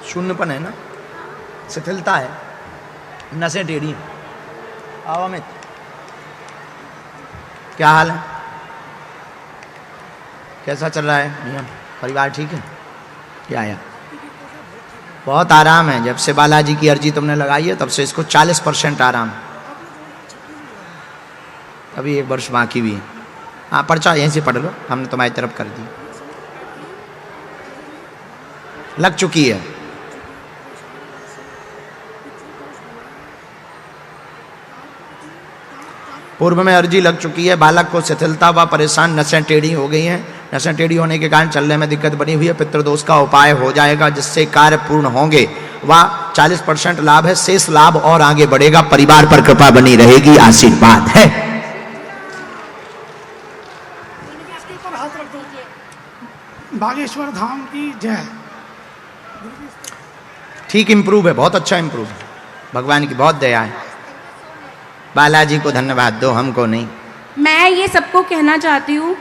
शून्यपन है ना, शिथिलता है, नसें टेढ़ी हैं। आओ अमित, क्या हाल है, कैसा चल रहा है नियम, परिवार ठीक है? क्या आया? बहुत आराम है। जब से बालाजी की अर्जी तुमने लगाई है तब से इसको 40% आराम। अभी 1 वर्ष बाकी भी है। हाँ, पर्चा यहीं से पढ़ लो, हमने तुम्हारी तरफ कर दी, लग चुकी है। पूर्व में अर्जी लग चुकी है। बालक को शिथिलता व परेशान, नसें टेढ़ी हो गई हैं। नसें टेढ़ी होने के कारण चलने में दिक्कत बनी हुई है। पितृदोष का उपाय हो जाएगा जिससे कार्य पूर्ण होंगे। वह 40% लाभ है, शेष लाभ और आगे बढ़ेगा। परिवार पर कृपा बनी रहेगी, आशीर्वाद है। बागेश्वर धाम की जय। ठीक इम्प्रूव है, बहुत अच्छा इम्प्रूव है, भगवान की बहुत दया है। बालाजी को धन्यवाद दो, हमको नहीं। मैं ये सबको कहना चाहती हूँ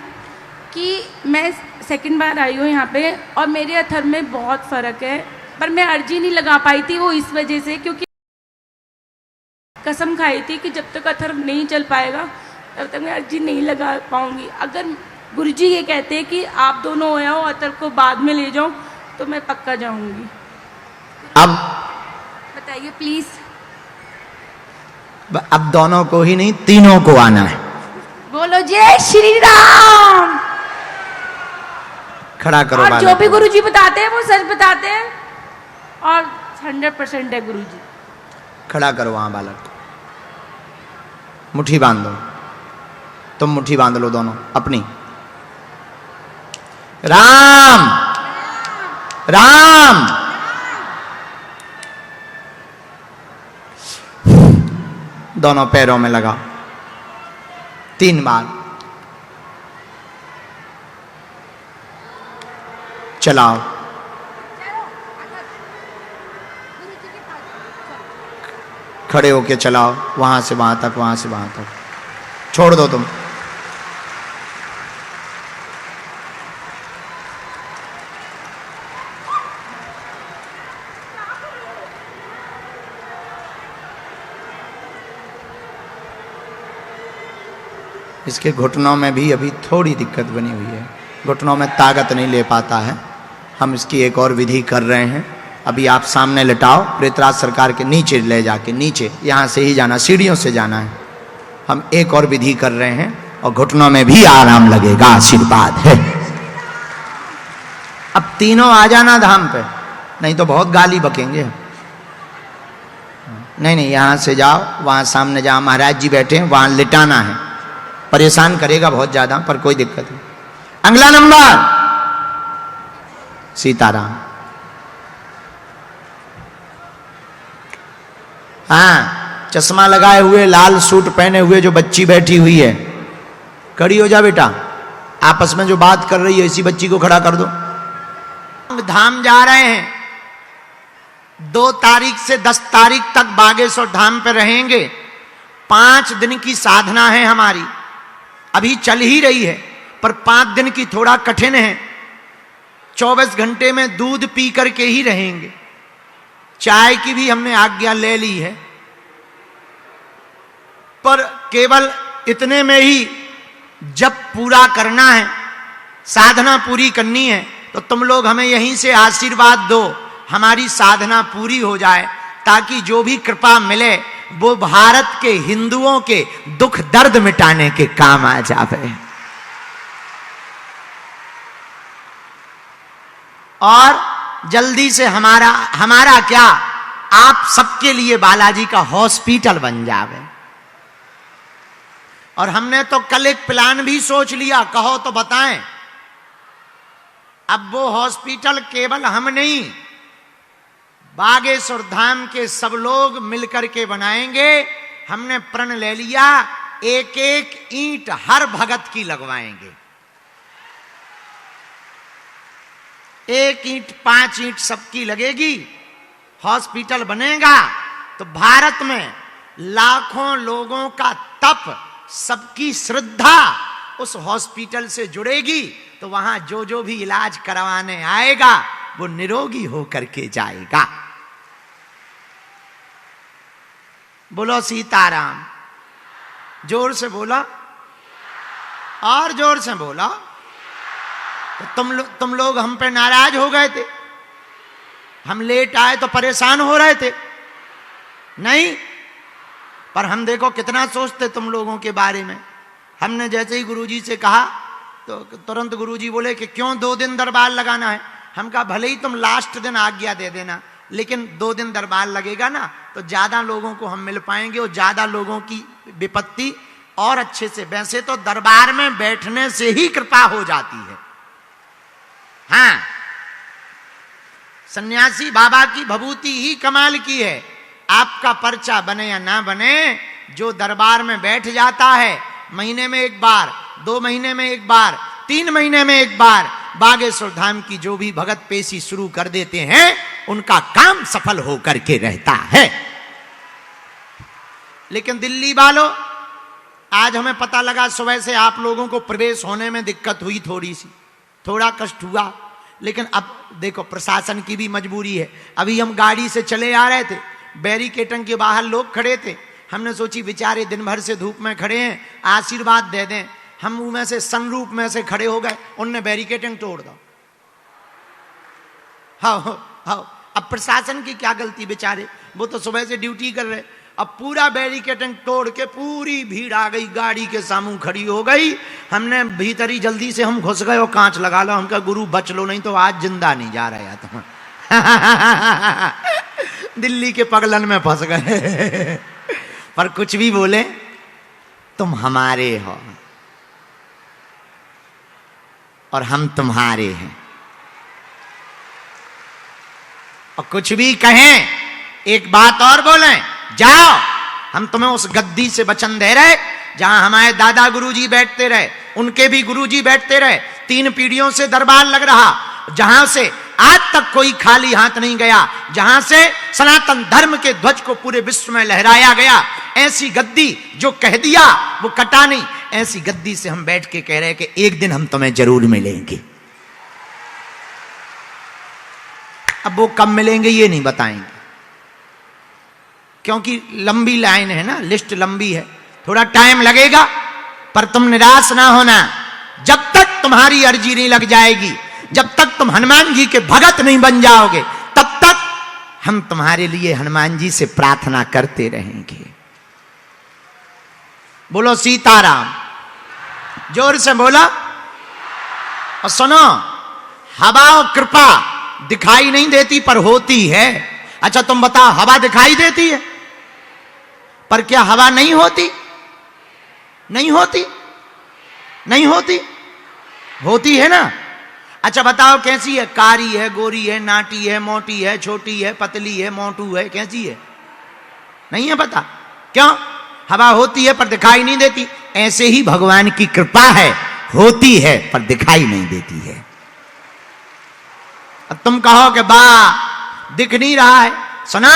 कि मैं सेकंड बार आई हूँ यहाँ पे और मेरे अथर में बहुत फ़र्क है, पर मैं अर्जी नहीं लगा पाई थी। वो इस वजह से क्योंकि कसम खाई थी कि जब तक अथर नहीं चल पाएगा तब तक मैं अर्जी नहीं लगा पाऊँगी। अगर गुरुजी ये कहते हैं कि आप दोनों हो आओ, अथर को बाद में ले जाओ, तो मैं पक्का जाऊँगी। अब बताइए प्लीज़। अब दोनों को ही नहीं, तीनों को आना है। बोलो जय श्री राम। खड़ा करो। और जो भी गुरुजी बताते हैं वो सच बताते हैं और 100% है गुरुजी। खड़ा करो वहां बालक को, मुट्ठी बांध दो। तुम मुट्ठी बांध लो दोनों अपनी। राम राम। दोनों पैरों में लगाओ 3 बार। चलाओ। खड़े होके चलाओ, वहां से वहां तक, वहां से वहां तक। छोड़ दो तुम। इसके घुटनों में भी अभी थोड़ी दिक्कत बनी हुई है, घुटनों में ताकत नहीं ले पाता है। हम इसकी एक और विधि कर रहे हैं। अभी आप सामने लिटाओ, प्रेतराज सरकार के नीचे ले जाके, नीचे यहाँ से ही जाना, सीढ़ियों से जाना है। हम एक और विधि कर रहे हैं और घुटनों में भी आराम लगेगा, आशीर्वाद है। अब तीनों आ जाना धाम पे, नहीं तो बहुत गाली बकेंगे। नहीं नहीं, यहाँ से जाओ, वहाँ सामने जहाँ महाराज जी बैठे हैं वहाँ लिटाना है। परेशान करेगा बहुत ज्यादा, पर कोई दिक्कत नहीं। अगला नंबर सीताराम। हाँ, चश्मा लगाए हुए, लाल सूट पहने हुए जो बच्ची बैठी हुई है, खड़ी हो जा बेटा। आपस में जो बात कर रही है इसी बच्ची को खड़ा कर दो। धाम जा रहे हैं, 2 तारीख से 10 तारीख तक बागेश्वर धाम पे रहेंगे। 5 दिन की साधना है हमारी, अभी चल ही रही है, पर 5 दिन की थोड़ा कठिन है। 24 घंटे में दूध पी करके ही रहेंगे। चाय की भी हमने आज्ञा ले ली है, पर केवल इतने में ही जब पूरा करना है, साधना पूरी करनी है, तो तुम लोग हमें यहीं से आशीर्वाद दो, हमारी साधना पूरी हो जाए, ताकि जो भी कृपा मिले वो भारत के हिंदुओं के दुख दर्द मिटाने के काम आ जावे। और जल्दी से हमारा क्या, आप सबके लिए बालाजी का हॉस्पिटल बन जावे। और हमने तो कल एक प्लान भी सोच लिया, कहो तो बताएं। अब वो हॉस्पिटल केवल हम नहीं, बागेश्वर धाम के सब लोग मिलकर के बनाएंगे। हमने प्रण ले लिया, 1-1 ईंट हर भगत की लगवाएंगे। 1 ईंट 5 ईंट सबकी लगेगी, हॉस्पिटल बनेगा। तो भारत में लाखों लोगों का तप, सबकी श्रद्धा उस हॉस्पिटल से जुड़ेगी। तो वहां जो जो भी इलाज करवाने आएगा वो निरोगी होकर के जाएगा। बोलो सीताराम। जोर से बोला और जोर से बोला। तो तुम लोग हम पे नाराज हो गए थे, हम लेट आए तो परेशान हो रहे थे, नहीं, पर हम देखो कितना सोचते तुम लोगों के बारे में। हमने जैसे ही गुरुजी से कहा तो तुरंत गुरुजी बोले कि क्यों 2 दिन दरबार लगाना है। हम कहा भले ही तुम लास्ट दिन आज्ञा दे देना, लेकिन 2 दिन दरबार लगेगा ना तो ज्यादा लोगों को हम मिल पाएंगे और ज्यादा लोगों की विपत्ति और अच्छे से। वैसे तो दरबार में बैठने से ही कृपा हो जाती है। हाँ, सन्यासी बाबा की भभूति ही कमाल की है। आपका पर्चा बने या ना बने, जो दरबार में बैठ जाता है महीने में एक बार, 2 महीने में एक बार, 3 महीने में एक बार बागेश्वर धाम की जो भी भगत पेशी शुरू कर देते हैं उनका काम सफल होकर के रहता है। लेकिन दिल्ली वालों, आज हमें पता लगा सुबह से आप लोगों को प्रवेश होने में दिक्कत हुई, थोड़ा कष्ट हुआ, लेकिन अब देखो प्रशासन की भी मजबूरी है। अभी हम गाड़ी से चले आ रहे थे, बैरिकेटिंग के बाहर लोग खड़े थे, हमने सोची बेचारे दिन भर से धूप में खड़े हैं, आशीर्वाद दे दें। हम मुंह में से सनरूप में से खड़े हो गए, उनने बैरिकेटिंग तोड़ दो। हाँ, अब प्रशासन की क्या गलती, बेचारे वो तो सुबह से ड्यूटी कर रहे। अब पूरा बैरिकेटिंग तोड़ के पूरी भीड़ आ गई, गाड़ी के सामू खड़ी हो गई। हमने भीतरी जल्दी से हम घुस गए और कांच लगा लो। हम कहा गुरु बच लो, नहीं तो आज जिंदा नहीं जा रहे तुम। दिल्ली के पगलन में फंस गए। पर कुछ भी बोले, तुम हमारे हो और हम तुम्हारे हैं। और कुछ भी कहें, एक बात और बोलें, जाओ, हम तुम्हें उस गद्दी से वचन दे रहे जहां हमारे दादा गुरुजी बैठते रहे, उनके भी गुरुजी बैठते रहे। 3 पीढ़ियों से दरबार लग रहा, जहां से आज तक कोई खाली हाथ नहीं गया, जहां से सनातन धर्म के ध्वज को पूरे विश्व में लहराया गया। ऐसी गद्दी जो कह दिया वो कटा नहीं। ऐसी गद्दी से हम बैठ के कह रहे हैं कि एक दिन हम तुम्हें जरूर मिलेंगे। अब वो कब मिलेंगे ये नहीं बताएंगे, क्योंकि लंबी लाइन है ना, लिस्ट लंबी है, थोड़ा टाइम लगेगा। पर तुम निराश ना होना, जब तक तुम्हारी अर्जी नहीं लग जाएगी, जब तक तुम हनुमान जी के भगत नहीं बन जाओगे, तब तक हम तुम्हारे लिए हनुमान जी से प्रार्थना करते रहेंगे। बोलो सीताराम। जोर से बोला। और सुनो, हवा और कृपा दिखाई नहीं देती पर होती है। अच्छा तुम बताओ, हवा दिखाई देती है पर क्या हवा नहीं होती? नहीं होती, नहीं होती, होती है ना। अच्छा बताओ कैसी है? कारी है, गोरी है, नाटी है, मोटी है, छोटी है, पतली है, मोटू है, कैसी है? नहीं है पता। क्यों? हवा होती है पर दिखाई नहीं देती। ऐसे ही भगवान की कृपा है, होती है पर दिखाई नहीं देती है। अब तुम कहो कि बा दिख नहीं रहा है। सुना,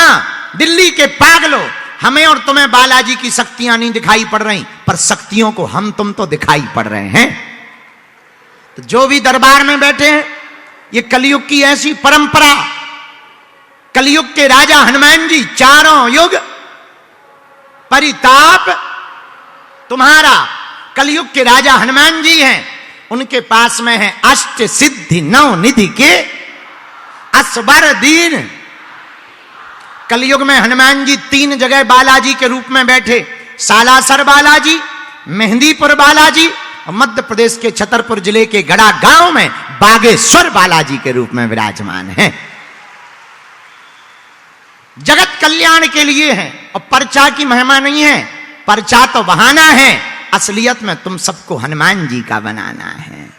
दिल्ली के पागलों, हमें और तुम्हें बालाजी की शक्तियां नहीं दिखाई पड़ रही, पर शक्तियों को हम तुम तो दिखाई पड़ रहे हैं। तो जो भी दरबार में बैठे हैं, ये कलयुग की ऐसी परंपरा, कलयुग के राजा हनुमान जी, चारों युग परिताप तुम्हारा। कलयुग के राजा हनुमान जी हैं, उनके पास में है अष्ट सिद्धि 9 निधि के असबर दीन। कलयुग में हनुमान जी 3 जगह बालाजी के रूप में बैठे, सालासर बालाजी, मेहंदीपुर बालाजी और मध्य प्रदेश के छतरपुर जिले के गढ़ा गांव में बागेश्वर बालाजी के रूप में विराजमान हैं। जगत कल्याण के लिए है और पर्चा की महिमा नहीं है। पर्चा तो बहाना है, असलियत में तुम सबको हनुमान जी का बनाना है।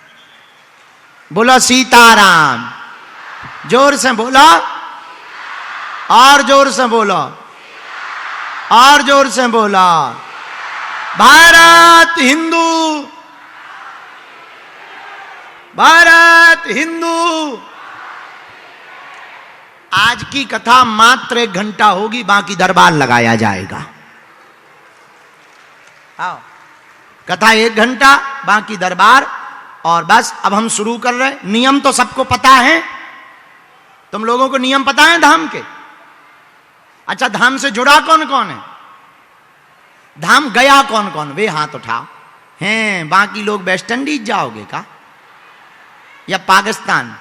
बोलो सीताराम। जोर से बोलो, और जोर से बोलो, और जोर से बोलो। भारत हिंदू, भारत हिंदू। आज की कथा मात्र 1 घंटा होगी, बाकी दरबार लगाया जाएगा। आओ, कथा 1 घंटा, बाकी दरबार। और बस अब हम शुरू कर रहे हैं। नियम तो सबको पता है, तुम लोगों को नियम पता है धाम के? अच्छा, धाम से जुड़ा कौन कौन है? धाम गया कौन कौन? वे हाथ उठाओ। हैं, बाकी लोग वेस्ट इंडीज जाओगे का या पाकिस्तान?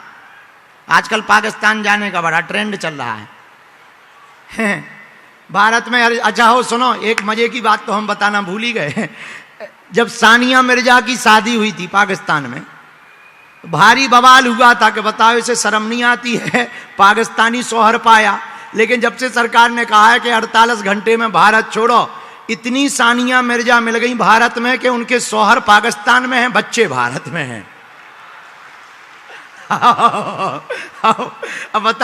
आजकल पाकिस्तान जाने का बड़ा ट्रेंड चल रहा है। भारत में अच्छा हो, सुनो एक मजे की बात तो हम बताना भूल ही गए। जब सानिया मिर्जा की शादी हुई थी पाकिस्तान में, भारी बवाल हुआ था कि बताओ इसे शर्म नहीं आती है, पाकिस्तानी शौहर पाया। लेकिन जब से सरकार ने कहा है कि 48 घंटे में भारत छोड़ो, इतनी सानिया मिर्जा मिल गई भारत में कि उनके शौहर पाकिस्तान में हैं, बच्चे भारत में हैं। अब बता